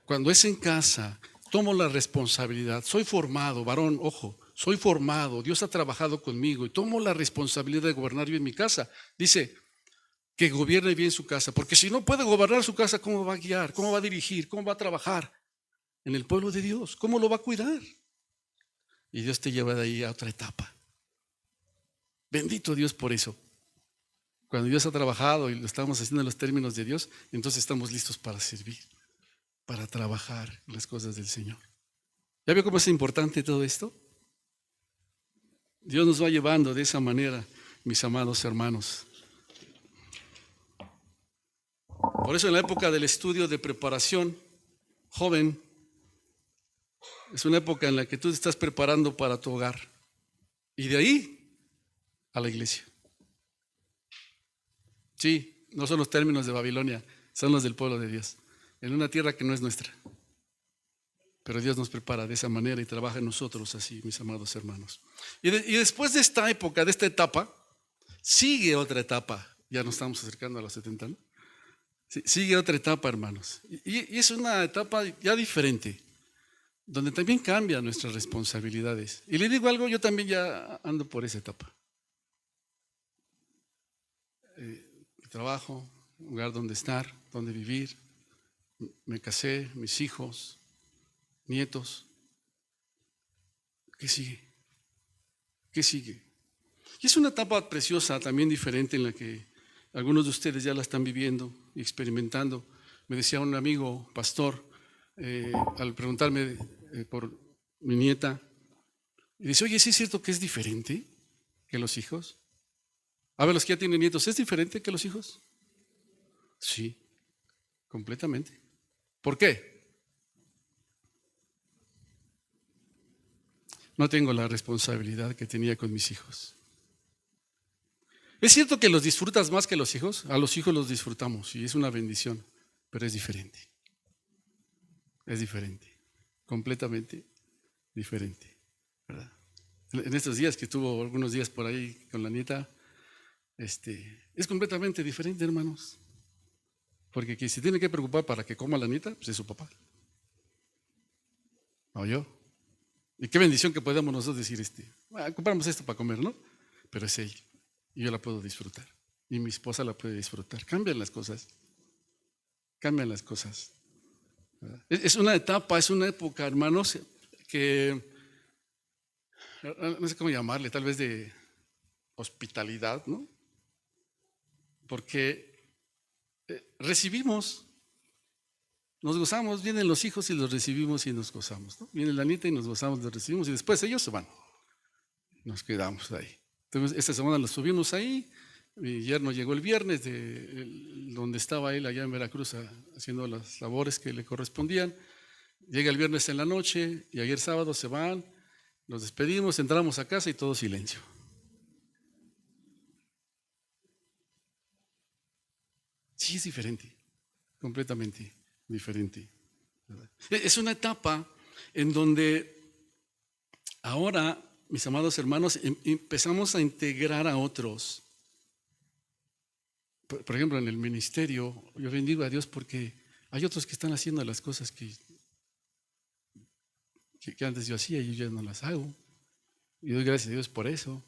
Cuando es en casa, tomo la responsabilidad, soy formado, varón, ojo, soy formado, Dios ha trabajado conmigo y tomo la responsabilidad de gobernar bien mi casa. Dice que gobierne bien su casa, porque si no puede gobernar su casa, ¿cómo va a guiar? ¿Cómo va a dirigir? ¿Cómo va a trabajar en el pueblo de Dios? ¿Cómo lo va a cuidar? Y Dios te lleva de ahí a otra etapa. Bendito Dios por eso. Cuando Dios ha trabajado y lo estamos haciendo en los términos de Dios, entonces estamos listos para servir, para trabajar en las cosas del Señor. ¿Ya vio cómo es importante todo esto? Dios nos va llevando de esa manera, mis amados hermanos. Por eso en la época del estudio de preparación, joven, es una época en la que tú te estás preparando para tu hogar y de ahí a la iglesia. Sí, no son los términos de Babilonia, son los del pueblo de Dios, en una tierra que no es nuestra. Pero Dios nos prepara de esa manera y trabaja en nosotros así, mis amados hermanos. Y después de esta época, de esta etapa, sigue otra etapa. Ya nos estamos acercando a los 70, ¿no? Sí, sigue otra etapa, hermanos. Y es una etapa ya diferente, donde también cambian nuestras responsabilidades. Y le digo algo, yo también ya ando por esa etapa. Trabajo, lugar donde estar, donde vivir. Me casé, mis hijos, nietos. ¿Qué sigue? ¿Qué sigue? Y es una etapa preciosa, también diferente, en la que algunos de ustedes ya la están viviendo y experimentando. Me decía un amigo pastor, al preguntarme por mi nieta, y dice, oye, ¿sí es cierto que es diferente que los hijos? A ver, los que ya tienen nietos, ¿es diferente que los hijos? Sí, completamente. ¿Por qué? No tengo la responsabilidad que tenía con mis hijos. ¿Es cierto que los disfrutas más que los hijos? A los hijos los disfrutamos y es una bendición, pero es diferente. Es diferente, completamente diferente, ¿verdad? En estos días que estuvo algunos días por ahí con la nieta, es completamente diferente, hermanos. Porque quien se tiene que preocupar para que coma la nieta, pues es su papá. No yo. Y qué bendición que podamos nosotros decir, compramos esto para comer, ¿no? Pero es ella. Y yo la puedo disfrutar. Y mi esposa la puede disfrutar. Cambian las cosas. Cambian las cosas. ¿Verdad? Es una etapa, es una época, hermanos, que no sé cómo llamarle, tal vez de hospitalidad, ¿no? Porque recibimos, nos gozamos, vienen los hijos y los recibimos y nos gozamos, ¿no? Viene la nieta y nos gozamos, los recibimos y después ellos se van. Nos quedamos ahí. Entonces, esta semana los subimos ahí. Mi yerno llegó el viernes de donde estaba él allá en Veracruz haciendo las labores que le correspondían. Llega el viernes en la noche y ayer sábado se van, nos despedimos, entramos a casa y todo silencio. Sí, es diferente, completamente diferente. Es una etapa en donde ahora, mis amados hermanos, empezamos a integrar a otros. Por ejemplo, en el ministerio, yo bendigo a Dios porque hay otros que están haciendo las cosas que antes yo hacía y yo ya no las hago. Y doy gracias a Dios por eso.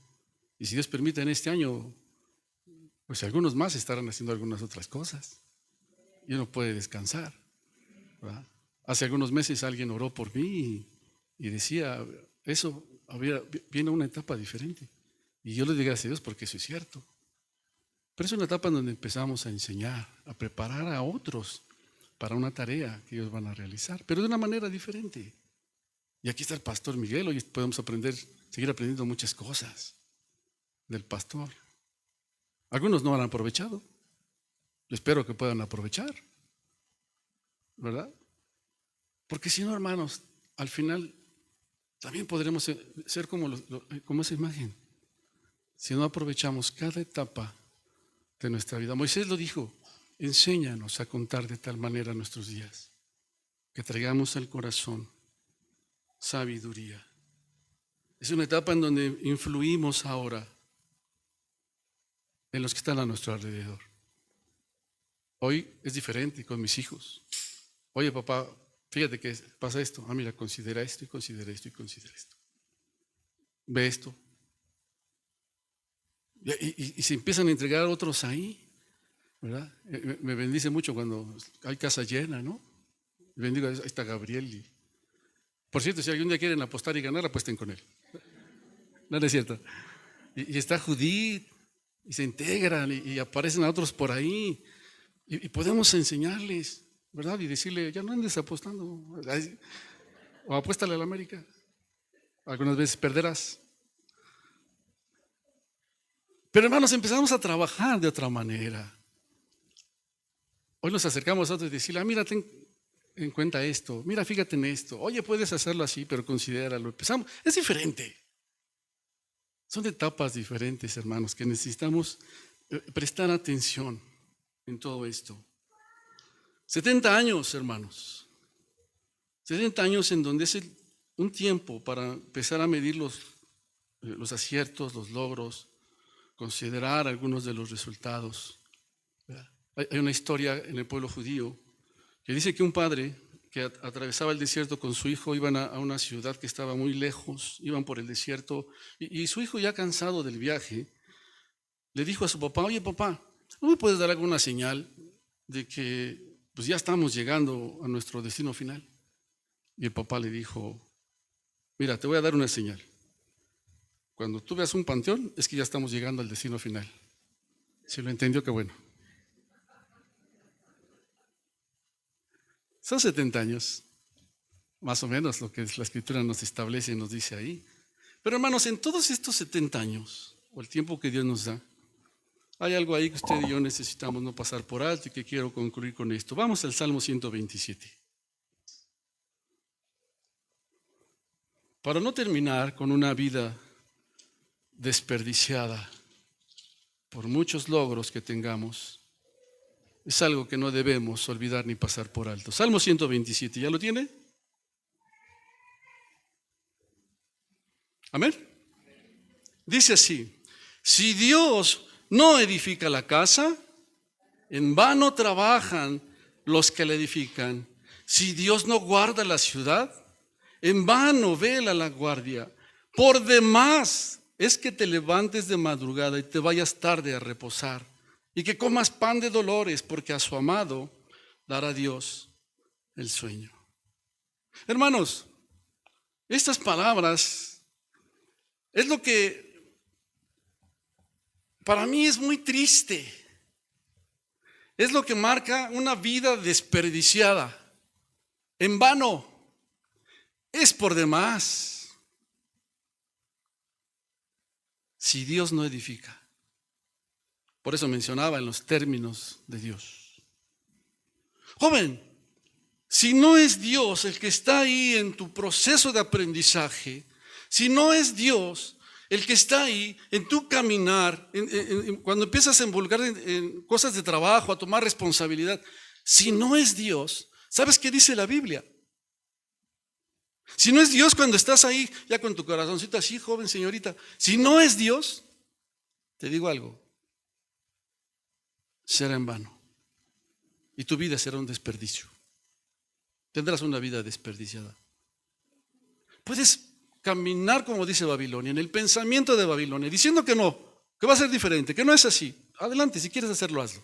Y si Dios permite en este año, pues algunos más estarán haciendo algunas otras cosas. Y uno puede descansar, ¿verdad? Hace algunos meses alguien oró por mí y decía, eso viene una etapa diferente. Y yo le digo gracias a Dios porque eso es cierto. Pero es una etapa en donde empezamos a enseñar, a preparar a otros para una tarea que ellos van a realizar, pero de una manera diferente. Y aquí está el pastor Miguel, hoy podemos seguir aprendiendo muchas cosas del pastor. Algunos no han aprovechado. Yo espero que puedan aprovechar, ¿verdad? Porque si no, hermanos, al final también podremos ser como esa imagen. Si no aprovechamos cada etapa de nuestra vida. Moisés lo dijo, enséñanos a contar de tal manera nuestros días, que traigamos al corazón sabiduría. Es una etapa en donde influimos ahora en los que están a nuestro alrededor. Hoy es diferente con mis hijos. Oye, papá, fíjate que pasa esto. Ah, mira, considera esto y considera esto y considera esto. Ve esto. Y se empiezan a entregar otros ahí, ¿verdad? Me bendice mucho cuando hay casa llena, ¿no? Bendigo, ahí está Gabriel. Por cierto, si algún día quieren apostar y ganar, apuesten con él. No, no es cierto. Y está Judith, y se integran, y aparecen a otros por ahí. Y podemos enseñarles, ¿verdad? Y decirle, ya no andes apostando. O apuéstale a la América. Algunas veces perderás. Pero hermanos, empezamos a trabajar de otra manera. Hoy nos acercamos a otros y decirle, mira, ten en cuenta esto, mira, fíjate en esto. Oye, puedes hacerlo así, pero considéralo. Empezamos, es diferente. Son etapas diferentes, hermanos, que necesitamos prestar atención en todo esto. 70 años, hermanos. 70 años en donde es un tiempo para empezar a medir los aciertos, los logros, considerar algunos de los resultados. Hay una historia en el pueblo judío que dice que un padre que atravesaba el desierto con su hijo iban a una ciudad que estaba muy lejos, iban por el desierto y su hijo, ya cansado del viaje, le dijo a su papá, oye papá, ¿no me puedes dar alguna señal de que pues ya estamos llegando a nuestro destino final? Y el papá le dijo, mira, te voy a dar una señal. Cuando tú veas un panteón, es que ya estamos llegando al destino final. Si lo entendió, qué bueno. Son 70 años, más o menos lo que la Escritura nos establece y nos dice ahí. Pero hermanos, en todos estos 70 años, o el tiempo que Dios nos da, hay algo ahí que usted y yo necesitamos no pasar por alto y que quiero concluir con esto. Vamos al Salmo 127. Para no terminar con una vida desperdiciada por muchos logros que tengamos, es algo que no debemos olvidar ni pasar por alto. Salmo 127, ¿ya lo tiene? Amén. Dice así, si Dios no edifica la casa, en vano trabajan los que la edifican. Si Dios no guarda la ciudad, en vano vela la guardia. Por demás es que te levantes de madrugada y te vayas tarde a reposar, y que comas pan de dolores, porque a su amado dará Dios el sueño. Hermanos, estas palabras es lo que para mí es muy triste. Es lo que marca una vida desperdiciada, en vano, es por demás. Si Dios no edifica. Por eso mencionaba en los términos de Dios. Joven, si no es Dios el que está ahí en tu proceso de aprendizaje, si no es Dios el que está ahí en tu caminar, cuando empiezas a involucrar en cosas de trabajo, a tomar responsabilidad, si no es Dios, ¿sabes qué dice la Biblia? Si no es Dios cuando estás ahí, ya con tu corazoncito así, joven, señorita, si no es Dios, te digo algo, será en vano. Y tu vida será un desperdicio. Tendrás una vida desperdiciada. Puedes caminar como dice Babilonia, en el pensamiento de Babilonia, diciendo que no, que va a ser diferente, que no es así. Adelante, si quieres hacerlo, hazlo.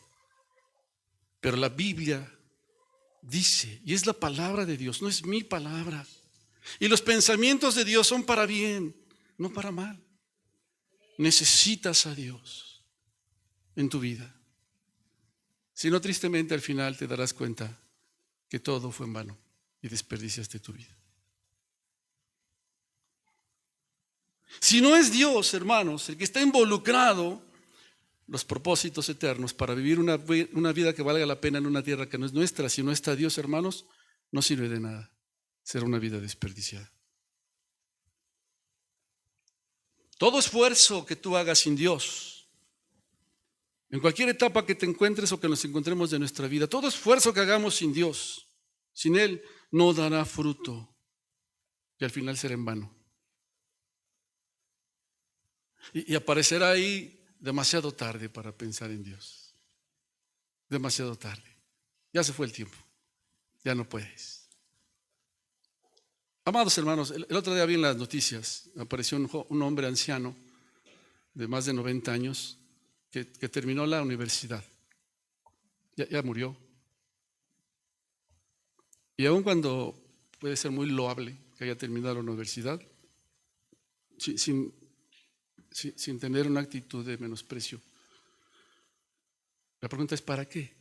Pero la Biblia dice, y es la palabra de Dios, no es mi palabra. Y los pensamientos de Dios son para bien, no para mal. Necesitas a Dios en tu vida. Si no, tristemente al final te darás cuenta que todo fue en vano y desperdiciaste tu vida. Si no es Dios, hermanos, el que está involucrado los propósitos eternos para vivir una vida que valga la pena en una tierra que no es nuestra, si no está Dios, hermanos, no sirve de nada. Será una vida desperdiciada. Todo esfuerzo que tú hagas sin Dios, en cualquier etapa que te encuentres o que nos encontremos de nuestra vida, todo esfuerzo que hagamos sin Dios, sin Él, no dará fruto y al final será en vano. Y aparecerá ahí demasiado tarde para pensar en Dios. Demasiado tarde. Ya se fue el tiempo. Ya no puedes. Amados hermanos, el otro día vi en las noticias, apareció un hombre anciano de más de 90 años que terminó la universidad. Ya murió. Y aun cuando puede ser muy loable que haya terminado la universidad, sin tener una actitud de menosprecio, la pregunta es ¿para qué?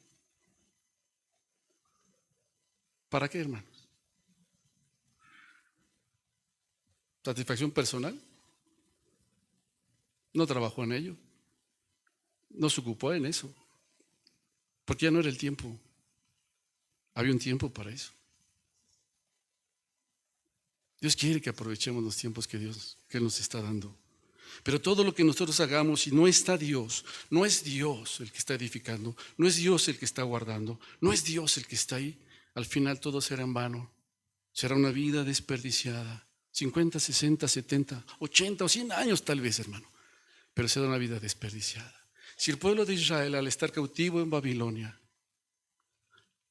¿Para qué, hermanos? ¿Satisfacción personal? No trabajó en ello. No se ocupó en eso. Porque ya no era el tiempo. Había un tiempo para eso. Dios quiere que aprovechemos los tiempos que Él nos está dando. Pero todo lo que nosotros hagamos, si no está Dios, no es Dios el que está edificando, no es Dios el que está guardando, no es Dios el que está ahí, al final todo será en vano. Será una vida desperdiciada. 50, 60, 70, 80 o 100 años tal vez, hermano. Pero será una vida desperdiciada. Si el pueblo de Israel, al estar cautivo en Babilonia,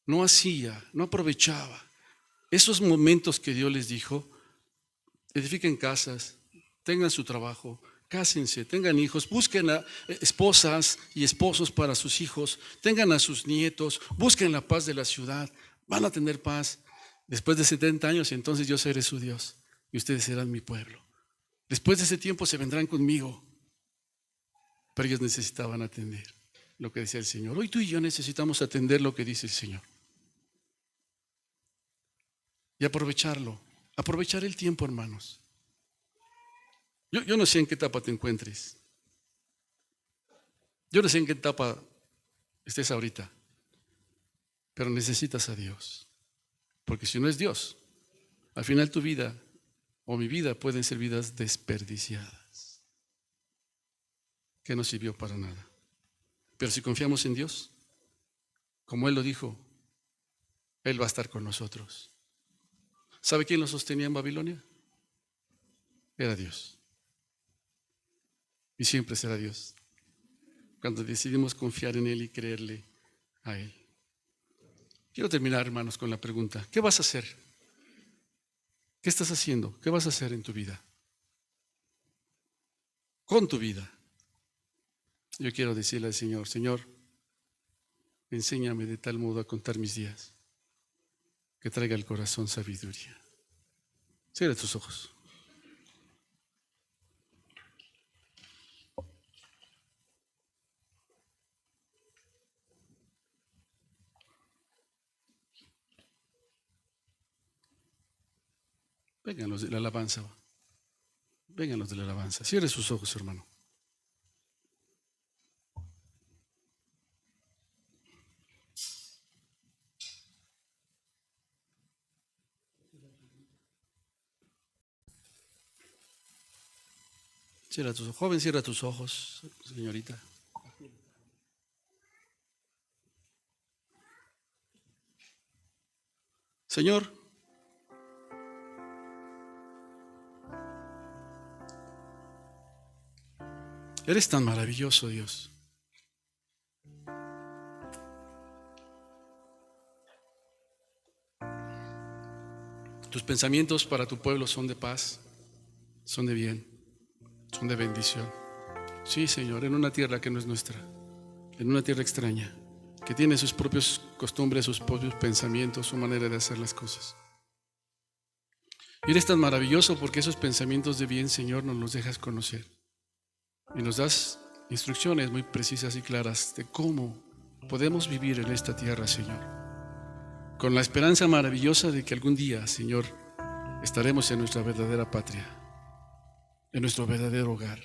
no aprovechaba esos momentos que Dios les dijo: edifiquen casas, tengan su trabajo, cásense, tengan hijos, busquen a esposas y esposos para sus hijos, tengan a sus nietos, busquen la paz de la ciudad, van a tener paz. Después de 70 años, entonces yo seré su Dios y ustedes serán mi pueblo. Después de ese tiempo se vendrán conmigo. Pero ellos necesitaban atender lo que decía el Señor. Hoy tú y yo necesitamos atender lo que dice el Señor. Y aprovecharlo. Aprovechar el tiempo, hermanos. Yo no sé en qué etapa te encuentres. Yo no sé en qué etapa estés ahorita. Pero necesitas a Dios. Porque si no es Dios, al final tu vida o mi vida pueden ser vidas desperdiciadas, que no sirvió para nada. Pero si confiamos en Dios, como Él lo dijo, Él va a estar con nosotros. ¿Sabe quién lo sostenía en Babilonia? Era Dios. Y siempre será Dios, cuando decidimos confiar en Él y creerle a Él. Quiero terminar, hermanos, con la pregunta: ¿qué vas a hacer? ¿Qué estás haciendo? ¿Qué vas a hacer en tu vida? Con tu vida. Yo quiero decirle al Señor: Señor, enséñame de tal modo a contar mis días que traiga al corazón sabiduría. Cierra tus ojos. Vengan los de la alabanza. Vengan los de la alabanza. Cierre sus ojos, hermano. Cierra tus ojos. Joven, cierra tus ojos, señorita. Señor, eres tan maravilloso, Dios. Tus pensamientos para tu pueblo son de paz, son de bien, son de bendición. Sí, Señor, en una tierra que no es nuestra, en una tierra extraña, que tiene sus propias costumbres, sus propios pensamientos, su manera de hacer las cosas. Y eres tan maravilloso porque esos pensamientos de bien, Señor, nos los dejas conocer. Y nos das instrucciones muy precisas y claras de cómo podemos vivir en esta tierra, Señor. Con la esperanza maravillosa de que algún día, Señor, estaremos en nuestra verdadera patria. en nuestro verdadero hogar,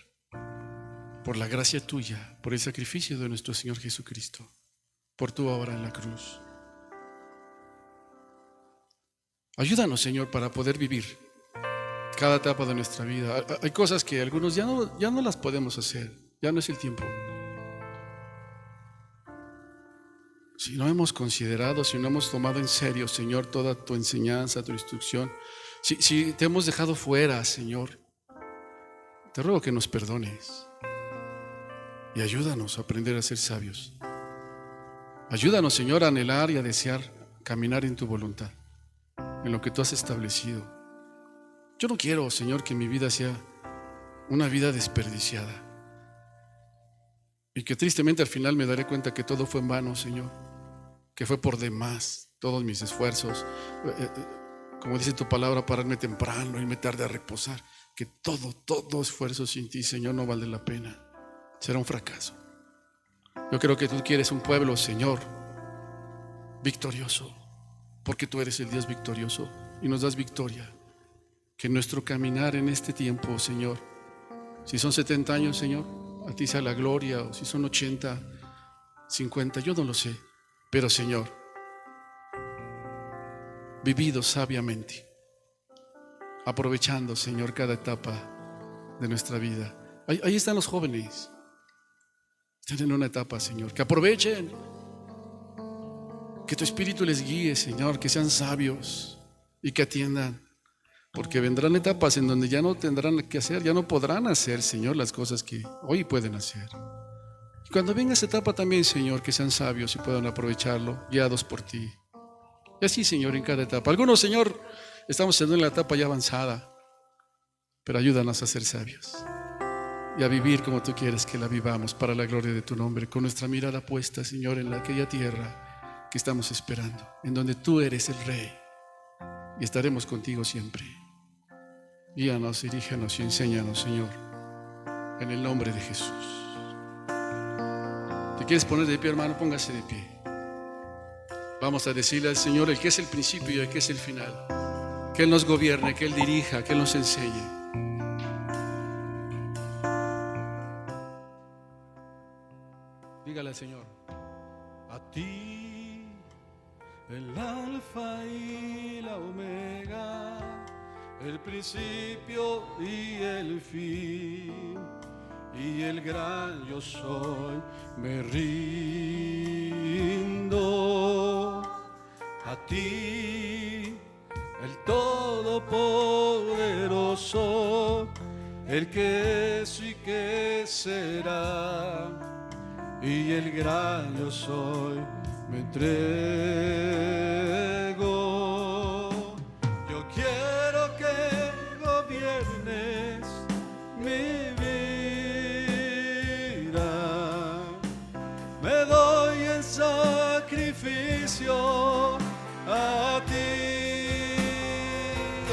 por la gracia tuya, por el sacrificio de nuestro Señor Jesucristo, por tu obra en la cruz. Ayúdanos, Señor, para poder vivir cada etapa de nuestra vida. Hay cosas que algunos ya no las podemos hacer, ya no es el tiempo. Si no hemos considerado, si no hemos tomado en serio, Señor, toda tu enseñanza, tu instrucción, si te hemos dejado fuera, Señor, te ruego que nos perdones y ayúdanos a aprender a ser sabios. Ayúdanos, Señor, a anhelar y a desear caminar en tu voluntad, en lo que tú has establecido. Yo no quiero, Señor, que mi vida sea una vida desperdiciada y que tristemente al final me daré cuenta que todo fue en vano, Señor, que fue por demás todos mis esfuerzos, como dice tu palabra, pararme temprano, irme tarde a reposar, que todo esfuerzo sin ti, Señor, no vale la pena, será un fracaso. Yo creo que tú quieres un pueblo, Señor, victorioso, porque tú eres el Dios victorioso y nos das victoria. Que nuestro caminar en este tiempo, Señor, si son 70 años, Señor, a ti sea la gloria, o si son 80, 50, yo no lo sé, pero, Señor, vivido sabiamente, aprovechando, Señor, cada etapa de nuestra vida. Ahí están los jóvenes, están en una etapa, Señor, que aprovechen, que tu Espíritu les guíe, Señor, que sean sabios y que atiendan, porque vendrán etapas en donde ya no tendrán que hacer, ya no podrán hacer, Señor, las cosas que hoy pueden hacer. Y cuando venga esa etapa también, Señor, que sean sabios y puedan aprovecharlo, guiados por ti. Y así, Señor, en cada etapa. Algunos, Señor, estamos en una etapa ya avanzada, pero ayúdanos a ser sabios y a vivir como tú quieres que la vivamos para la gloria de tu nombre, con nuestra mirada puesta, Señor, en aquella tierra que estamos esperando, en donde tú eres el Rey y estaremos contigo siempre. Guíanos, dirígenos y enséñanos, Señor, en el nombre de Jesús. ¿Te quieres poner de pie, hermano? Póngase de pie. Vamos a decirle al Señor el que es el principio y el que es el final, que Él nos gobierne, que Él dirija, que Él nos enseñe. Dígale al Señor:
a ti, el alfa y la omega, el principio y el fin, y el gran yo soy, me rindo. A ti, el todopoderoso, el que es y que será, y el gran yo soy, me entrego. Yo quiero que gobiernes mi vida, me doy en sacrificio a ti.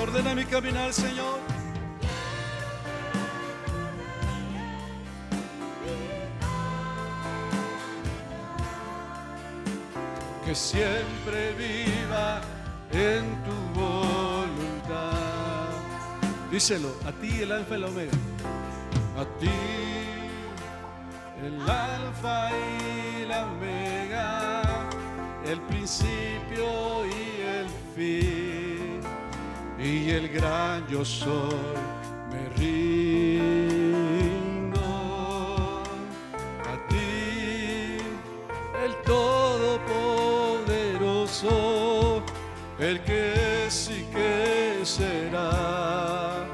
Ordena mi caminar, Señor. Que siempre viva en tu voluntad. Díselo: a ti el alfa y la omega. A ti el alfa y la omega, el principio y el fin, y el gran yo soy, me rindo. A ti el todopoderoso, el que es y que será,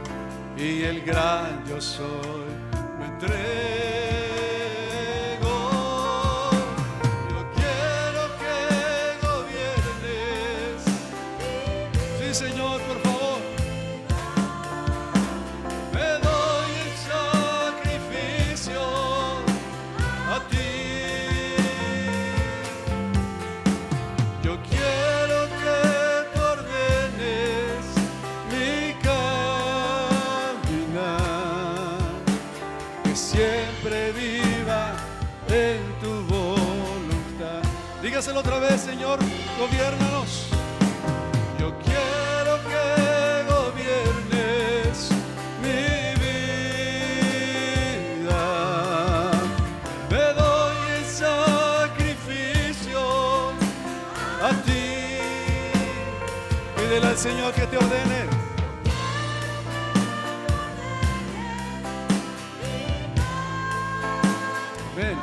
y el gran yo soy, me entrego. Yo quiero que gobiernes. Sí, Señor, por favor. Me doy el sacrificio a ti. Yo quiero que tú ordenes mi caminar, que siempre viva en tu voluntad. Dígaselo otra vez, Señor, gobiérnanos. Yo quiero que gobiernes mi vida. Señor, que te ordene. Ven.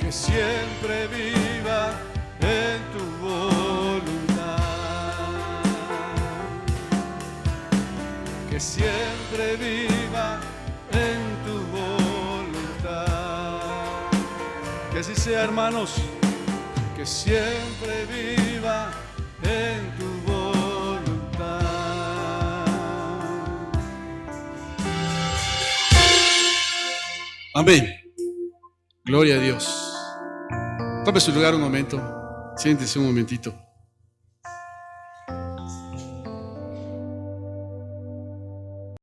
Que siempre viva en tu voluntad. Que siempre viva en tu voluntad. Que así sea, hermanos. Que siempre viva en tu voluntad.
Amén. Gloria a Dios. Tome su lugar un momento. Siéntese un momentito.